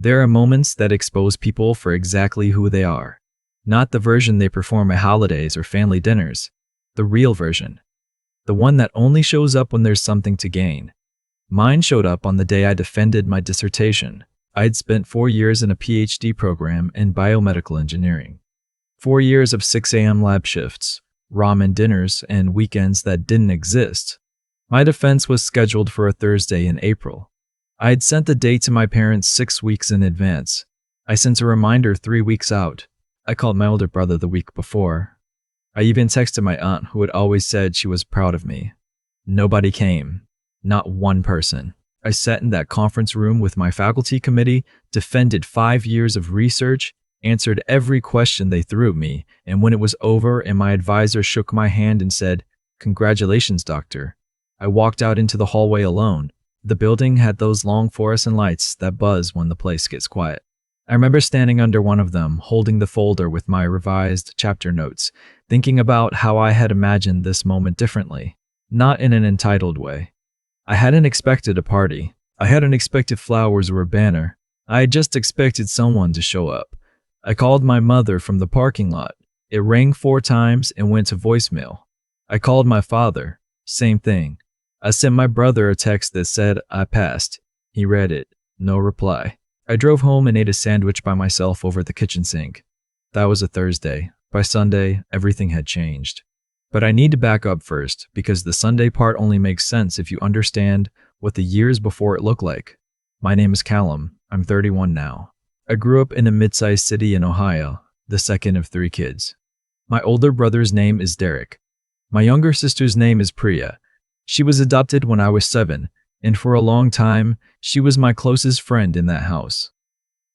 There are moments that expose people for exactly who they are. Not the version they perform at holidays or family dinners. The real version. The one that only shows up when there's something to gain. Mine showed up on the day I defended my dissertation. I'd spent 4 years in a PhD program in biomedical engineering. 4 years of 6 a.m. lab shifts, ramen dinners, and weekends that didn't exist. My defense was scheduled for a Thursday in April. I had sent the date to my parents 6 weeks in advance. I sent a reminder 3 weeks out. I called my older brother the week before. I even texted my aunt, who had always said she was proud of me. Nobody came. Not one person. I sat in that conference room with my faculty committee, defended 5 years of research, answered every question they threw at me, and when it was over and my advisor shook my hand and said, "Congratulations, doctor," I walked out into the hallway alone. The building had those long fluorescent lights that buzz when the place gets quiet. I remember standing under one of them, holding the folder with my revised chapter notes, thinking about how I had imagined this moment differently, not in an entitled way. I hadn't expected a party. I hadn't expected flowers or a banner. I had just expected someone to show up. I called my mother from the parking lot. It rang 4 times and went to voicemail. I called my father. Same thing. I sent my brother a text that said I passed. He read it. No reply. I drove home and ate a sandwich by myself over the kitchen sink. That was a Thursday. By Sunday, everything had changed. But I need to back up first, because the Sunday part only makes sense if you understand what the years before it looked like. My name is Callum. I'm 31 now. I grew up in a mid-sized city in Ohio, the second of 3 kids. My older brother's name is Derek. My younger sister's name is Priya. She was adopted when I was 7, and for a long time, she was my closest friend in that house.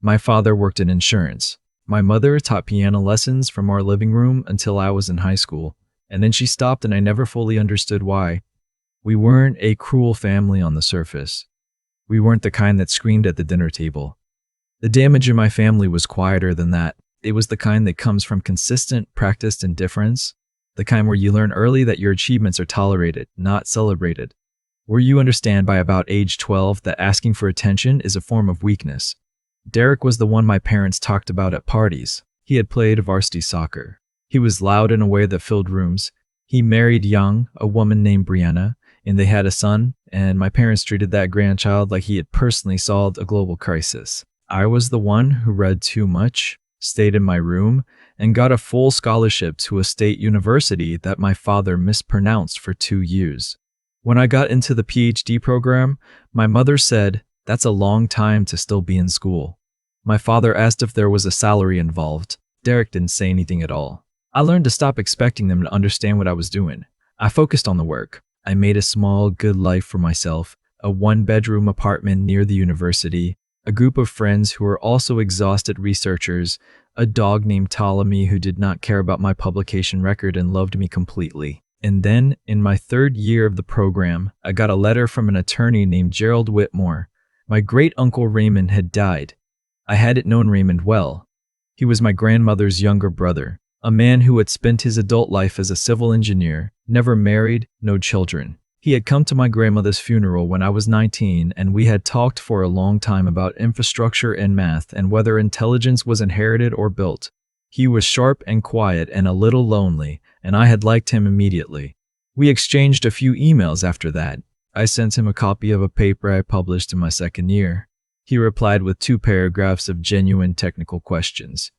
My father worked in insurance. My mother taught piano lessons from our living room until I was in high school, and then she stopped and I never fully understood why. We weren't a cruel family on the surface. We weren't the kind that screamed at the dinner table. The damage in my family was quieter than that. It was the kind that comes from consistent, practiced indifference, the kind where you learn early that your achievements are tolerated, not celebrated, where you understand by about age 12 that asking for attention is a form of weakness. Derek was the one my parents talked about at parties. He had played varsity soccer. He was loud in a way that filled rooms. He married young, a woman named Brianna, and they had a son, and my parents treated that grandchild like he had personally solved a global crisis. I was the one who read too much, stayed in my room, and got a full scholarship to a state university that my father mispronounced for 2 years. When I got into the PhD program, my mother said, "That's a long time to still be in school." My father asked if there was a salary involved. Derek didn't say anything at all. I learned to stop expecting them to understand what I was doing. I focused on the work. I made a small, good life for myself, a 1-bedroom apartment near the university, a group of friends who were also exhausted researchers, a dog named Ptolemy who did not care about my publication record and loved me completely. And then, in my 3rd year of the program, I got a letter from an attorney named Gerald Whitmore. My great-uncle Raymond had died. I hadn't known Raymond well. He was my grandmother's younger brother, a man who had spent his adult life as a civil engineer, never married, no children. He had come to my grandmother's funeral when I was 19, and we had talked for a long time about infrastructure and math and whether intelligence was inherited or built. He was sharp and quiet and a little lonely, and I had liked him immediately. We exchanged a few emails after that. I sent him a copy of a paper I published in my 2nd year. He replied with 2 paragraphs of genuine technical questions.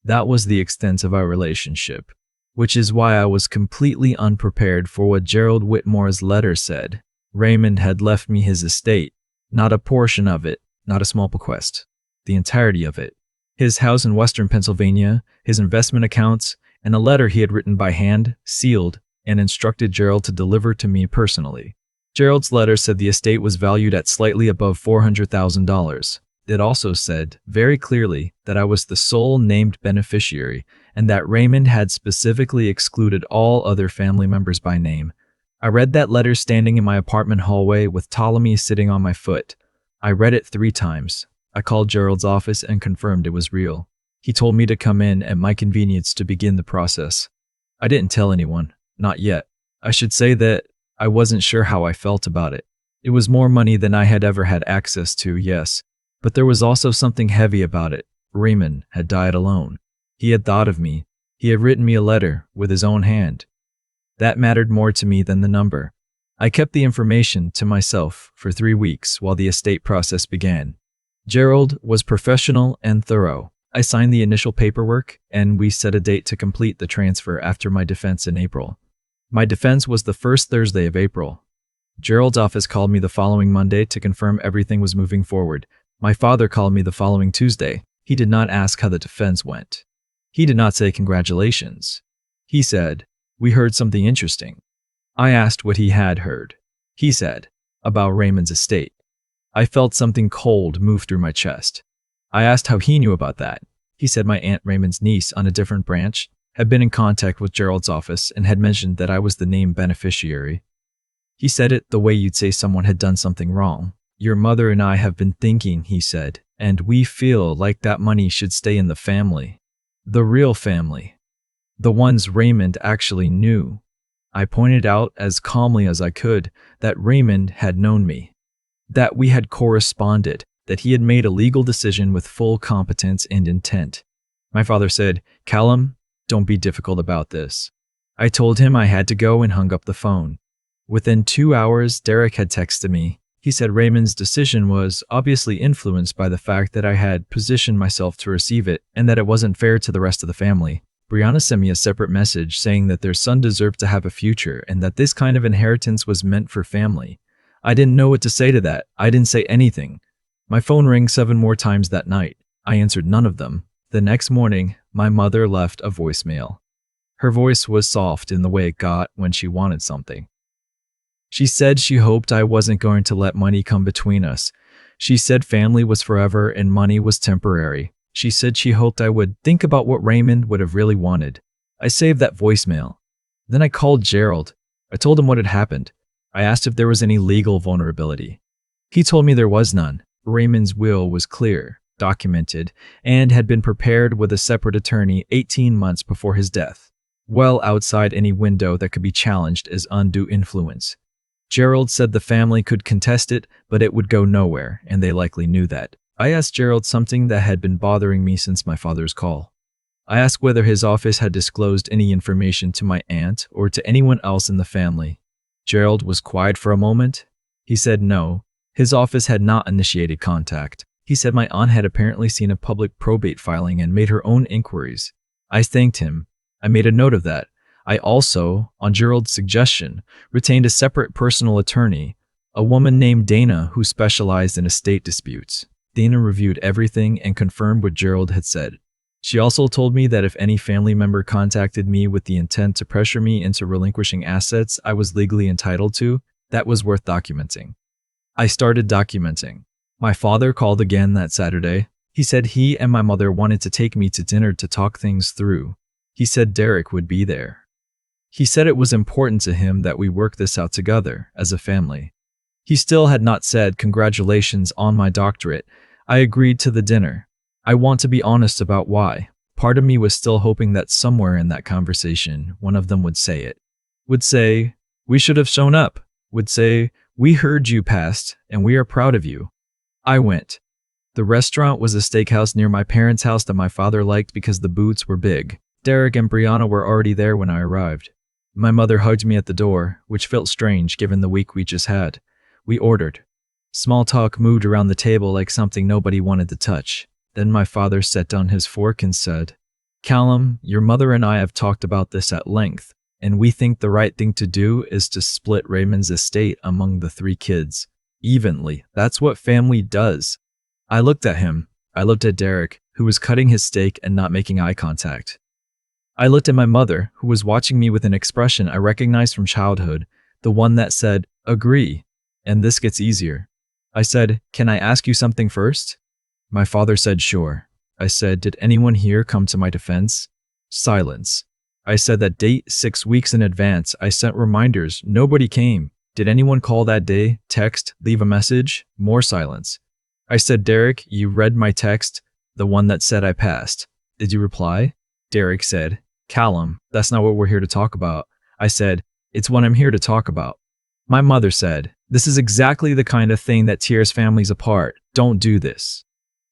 That was the extent of our relationship, which is why I was completely unprepared for what Gerald Whitmore's letter said. Raymond had left me his estate, not a portion of it, not a small bequest, the entirety of it. His house in western Pennsylvania, his investment accounts, and a letter he had written by hand, sealed, and instructed Gerald to deliver to me personally. Gerald's letter said the estate was valued at slightly above $400,000. It also said, very clearly, that I was the sole named beneficiary, and that Raymond had specifically excluded all other family members by name. I read that letter standing in my apartment hallway with Ptolemy sitting on my foot. I read it 3 times. I called Gerald's office and confirmed it was real. He told me to come in at my convenience to begin the process. I didn't tell anyone, not yet. I should say that I wasn't sure how I felt about it. It was more money than I had ever had access to, yes. But there was also something heavy about it. Raymond had died alone. He had thought of me. He had written me a letter with his own hand. That mattered more to me than the number. I kept the information to myself for 3 weeks while the estate process began. Gerald was professional and thorough. I signed the initial paperwork, and we set a date to complete the transfer after my defense in April. My defense was the first Thursday of April. Gerald's office called me the following Monday to confirm everything was moving forward. My father called me the following Tuesday. He did not ask how the defense went. He did not say congratulations. He said, "We heard something interesting." I asked what he had heard. He said, about Raymond's estate. I felt something cold move through my chest. I asked how he knew about that. He said my Aunt Raymond's niece on a different branch had been in contact with Gerald's office and had mentioned that I was the named beneficiary. He said it the way you'd say someone had done something wrong. "Your mother and I have been thinking," he said, "and we feel like that money should stay in the family. The real family. The ones Raymond actually knew." I pointed out as calmly as I could that Raymond had known me, that we had corresponded, that he had made a legal decision with full competence and intent. My father said, "Callum, don't be difficult about this." I told him I had to go and hung up the phone. Within 2 hours, Derek had texted me. He said Raymond's decision was obviously influenced by the fact that I had positioned myself to receive it and that it wasn't fair to the rest of the family. Brianna sent me a separate message saying that their son deserved to have a future and that this kind of inheritance was meant for family. I didn't know what to say to that. I didn't say anything. My phone rang 7 more times that night. I answered none of them. The next morning, my mother left a voicemail. Her voice was soft in the way it got when she wanted something. She said she hoped I wasn't going to let money come between us. She said family was forever and money was temporary. She said she hoped I would think about what Raymond would have really wanted. I saved that voicemail. Then I called Gerald. I told him what had happened. I asked if there was any legal vulnerability. He told me there was none. Raymond's will was clear, documented, and had been prepared with a separate attorney 18 months before his death, well outside any window that could be challenged as undue influence. Gerald said the family could contest it, but it would go nowhere, and they likely knew that. I asked Gerald something that had been bothering me since my father's call. I asked whether his office had disclosed any information to my aunt or to anyone else in the family. Gerald was quiet for a moment. He said no, his office had not initiated contact. He said my aunt had apparently seen a public probate filing and made her own inquiries. I thanked him. I made a note of that. I also, on Gerald's suggestion, retained a separate personal attorney, a woman named Dana who specialized in estate disputes. Dana reviewed everything and confirmed what Gerald had said. She also told me that if any family member contacted me with the intent to pressure me into relinquishing assets I was legally entitled to, that was worth documenting. I started documenting. My father called again that Saturday. He said he and my mother wanted to take me to dinner to talk things through. He said Derek would be there. He said it was important to him that we work this out together as a family. He still had not said congratulations on my doctorate. I agreed to the dinner. I want to be honest about why. Part of me was still hoping that somewhere in that conversation, one of them would say it. Would say, "We should have shown up." Would say, "We heard you passed, and we are proud of you." I went. The restaurant was a steakhouse near my parents' house that my father liked because the booths were big. Derek and Brianna were already there when I arrived. My mother hugged me at the door, which felt strange given the week we just had. We ordered. Small talk moved around the table like something nobody wanted to touch. Then my father set down his fork and said, "Callum, your mother and I have talked about this at length, and we think the right thing to do is to split Raymond's estate among the 3 kids. Evenly. That's what family does." I looked at him. I looked at Derek, who was cutting his steak and not making eye contact. I looked at my mother, who was watching me with an expression I recognized from childhood, the one that said, "Agree, and this gets easier." I said, "Can I ask you something first?" My father said, "Sure." I said, "Did anyone here come to my defense?" Silence. I said that date 6 weeks in advance. I sent reminders. Nobody came. Did anyone call that day, text, leave a message? More silence. I said, "Derek, you read my text, the one that said I passed. Did you reply?" Derek said, "Callum, that's not what we're here to talk about." I said, "It's what I'm here to talk about." My mother said, "This is exactly the kind of thing that tears families apart. Don't do this."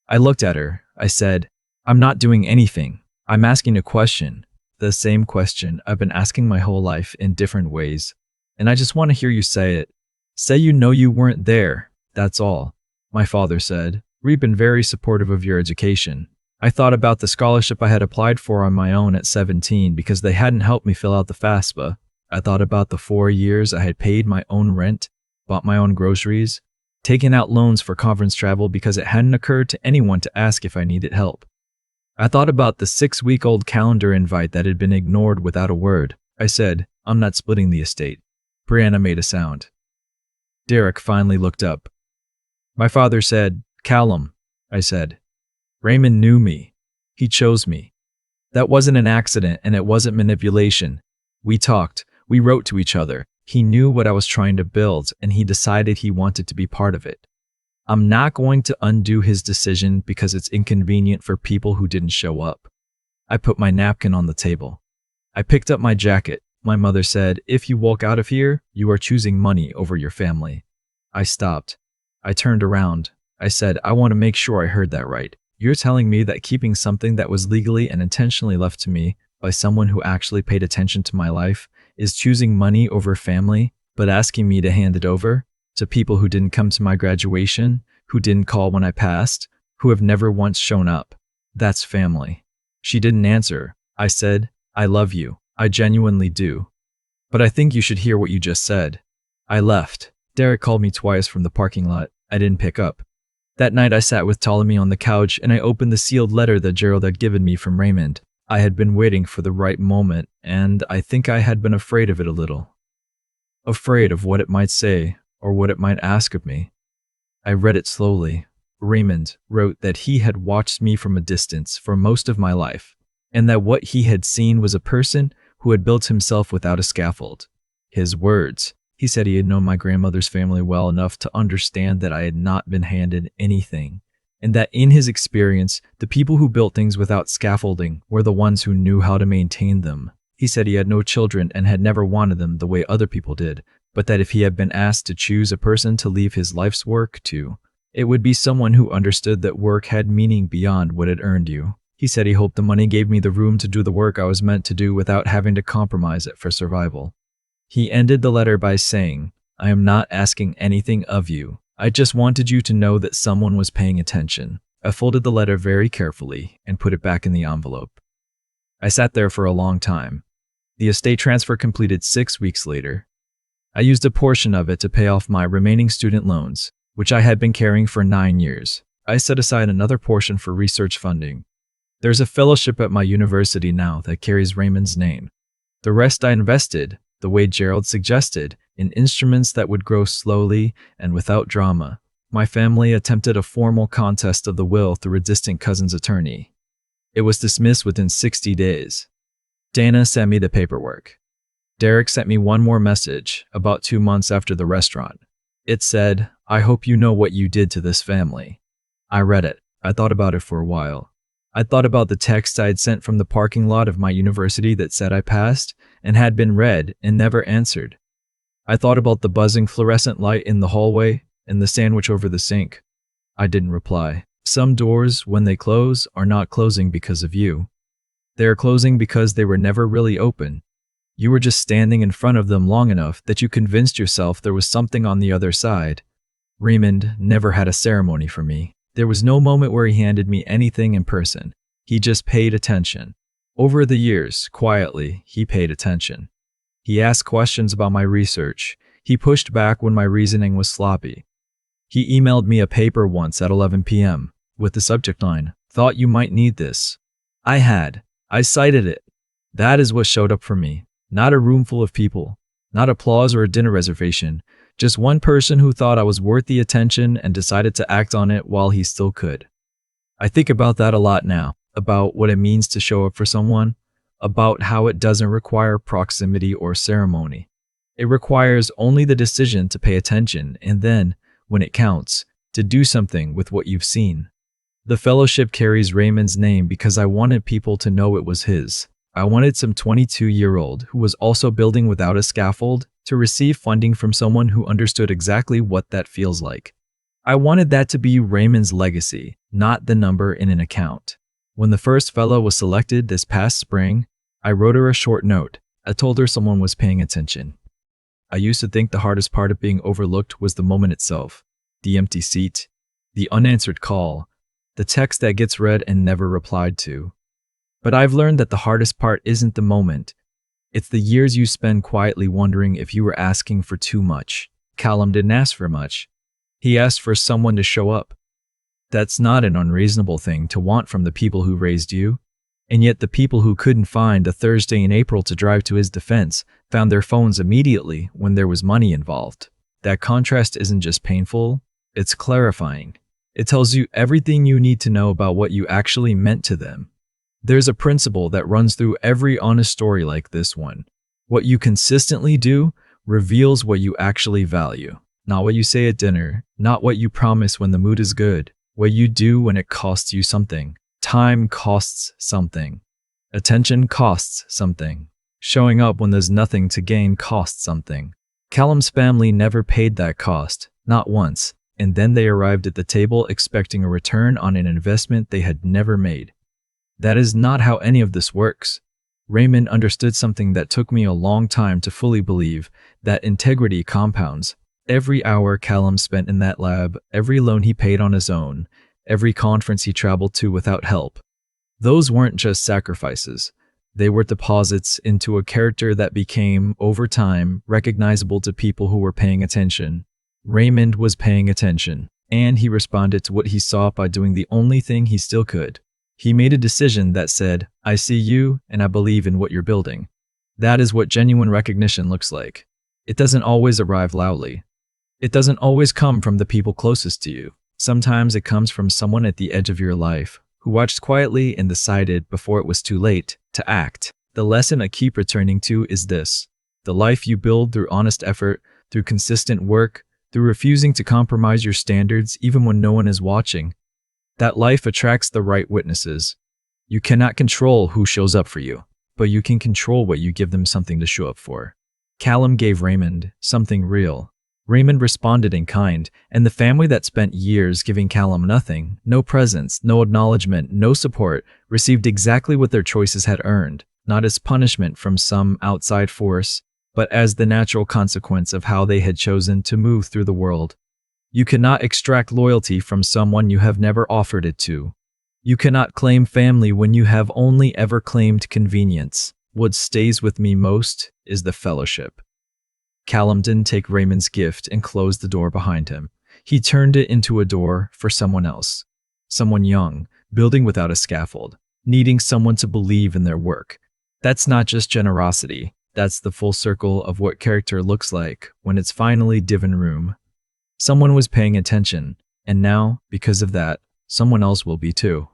I looked at her. I said, I'm not doing anything. I'm asking a question. The same question I've been asking my whole life in different ways. And I just want to hear you say it. Say you know you weren't there. That's all. My father said, we've been very supportive of your education. I thought about the scholarship I had applied for on my own at 17 because they hadn't helped me fill out the FAFSA. I thought about the 4 years I had paid my own rent, bought my own groceries, taken out loans for conference travel because it hadn't occurred to anyone to ask if I needed help. I thought about the 6-week-old calendar invite that had been ignored without a word. I said, I'm not splitting the estate. Brianna made a sound. Derek finally looked up. My father said, Callum, I said. Raymond knew me. He chose me. That wasn't an accident and it wasn't manipulation. We talked. We wrote to each other. He knew what I was trying to build and he decided he wanted to be part of it. I'm not going to undo his decision because it's inconvenient for people who didn't show up. I put my napkin on the table. I picked up my jacket. My mother said, if you walk out of here, you are choosing money over your family. I stopped. I turned around. I said, I want to make sure I heard that right. You're telling me that keeping something that was legally and intentionally left to me by someone who actually paid attention to my life is choosing money over family, but asking me to hand it over to people who didn't come to my graduation, who didn't call when I passed, who have never once shown up. That's family. She didn't answer. I said, I love you. I genuinely do. But I think you should hear what you just said. I left. Derek called me twice from the parking lot. I didn't pick up. That night I sat with Ptolemy on the couch and I opened the sealed letter that Gerald had given me from Raymond. I had been waiting for the right moment, and I think I had been afraid of it a little. Afraid of what it might say, or what it might ask of me. I read it slowly. Raymond wrote that he had watched me from a distance for most of my life, and that what he had seen was a person who had built himself without a scaffold. His words. He said he had known my grandmother's family well enough to understand that I had not been handed anything, and that in his experience, the people who built things without scaffolding were the ones who knew how to maintain them. He said he had no children and had never wanted them the way other people did, but that if he had been asked to choose a person to leave his life's work to, it would be someone who understood that work had meaning beyond what it earned you. He said he hoped the money gave me the room to do the work I was meant to do without having to compromise it for survival. He ended the letter by saying, I am not asking anything of you. I just wanted you to know that someone was paying attention. I folded the letter very carefully and put it back in the envelope. I sat there for a long time. The estate transfer completed 6 weeks later. I used a portion of it to pay off my remaining student loans, which I had been carrying for 9 years. I set aside another portion for research funding. There's a fellowship at my university now that carries Raymond's name. The rest I invested, the way Gerald suggested, in instruments that would grow slowly and without drama. My family attempted a formal contest of the will through a distant cousin's attorney. It was dismissed within 60 days. Dana sent me the paperwork. Derek sent me one more message about 2 months after the restaurant. It said, I hope you know what you did to this family. I read it. I thought about it for a while. I thought about the text I had sent from the parking lot of my university that said I passed and had been read and never answered. I thought about the buzzing fluorescent light in the hallway and the sandwich over the sink. I didn't reply. Some doors, when they close, are not closing because of you. They are closing because they were never really open. You were just standing in front of them long enough that you convinced yourself there was something on the other side. Raymond never had a ceremony for me. There was no moment where he handed me anything in person. He just paid attention. Over the years, quietly, he paid attention. He asked questions about my research. He pushed back when my reasoning was sloppy. He emailed me a paper once at 11 p.m. with the subject line, "Thought you might need this." I had. I cited it. That is what showed up for me. Not a room full of people. Not applause or a dinner reservation. Just one person who thought I was worth the attention and decided to act on it while he still could. I think about that a lot now, about what it means to show up for someone, about how it doesn't require proximity or ceremony. It requires only the decision to pay attention and then, when it counts, to do something with what you've seen. The fellowship carries Raymond's name because I wanted people to know it was his. I wanted some 22-year-old who was also building without a scaffold to receive funding from someone who understood exactly what that feels like. I wanted that to be Raymond's legacy, not the number in an account. When the first fellow was selected this past spring, I wrote her a short note. I told her someone was paying attention. I used to think the hardest part of being overlooked was the moment itself, the empty seat, the unanswered call, the text that gets read and never replied to. But I've learned that the hardest part isn't the moment. It's the years you spend quietly wondering if you were asking for too much. Callum didn't ask for much. He asked for someone to show up. That's not an unreasonable thing to want from the people who raised you. And yet the people who couldn't find a Thursday in April to drive to his defense found their phones immediately when there was money involved. That contrast isn't just painful, it's clarifying. It tells you everything you need to know about what you actually meant to them. There's a principle that runs through every honest story like this one. What you consistently do reveals what you actually value. Not what you say at dinner, not what you promise when the mood is good, what you do when it costs you something. Time costs something. Attention costs something. Showing up when there's nothing to gain costs something. Callum's family never paid that cost, not once, and then they arrived at the table expecting a return on an investment they had never made. That is not how any of this works. Raymond understood something that took me a long time to fully believe, that integrity compounds. Every hour Callum spent in that lab, every loan he paid on his own, every conference he traveled to without help. Those weren't just sacrifices. They were deposits into a character that became, over time, recognizable to people who were paying attention. Raymond was paying attention, and he responded to what he saw by doing the only thing he still could. He made a decision that said, I see you, and I believe in what you're building. That is what genuine recognition looks like. It doesn't always arrive loudly. It doesn't always come from the people closest to you. Sometimes it comes from someone at the edge of your life, who watched quietly and decided before it was too late to act. The lesson I keep returning to is this: the life you build through honest effort, through consistent work, through refusing to compromise your standards even when no one is watching, that life attracts the right witnesses. You cannot control who shows up for you, but you can control what you give them something to show up for. Callum gave Raymond something real. Raymond responded in kind, and the family that spent years giving Callum nothing, no presents, no acknowledgement, no support, received exactly what their choices had earned, not as punishment from some outside force, but as the natural consequence of how they had chosen to move through the world. You cannot extract loyalty from someone you have never offered it to. You cannot claim family when you have only ever claimed convenience. What stays with me most is the fellowship. Callum didn't take Raymond's gift and close the door behind him. He turned it into a door for someone else. Someone young, building without a scaffold, needing someone to believe in their work. That's not just generosity. That's the full circle of what character looks like when it's finally given room. Someone was paying attention, and now, because of that, someone else will be too.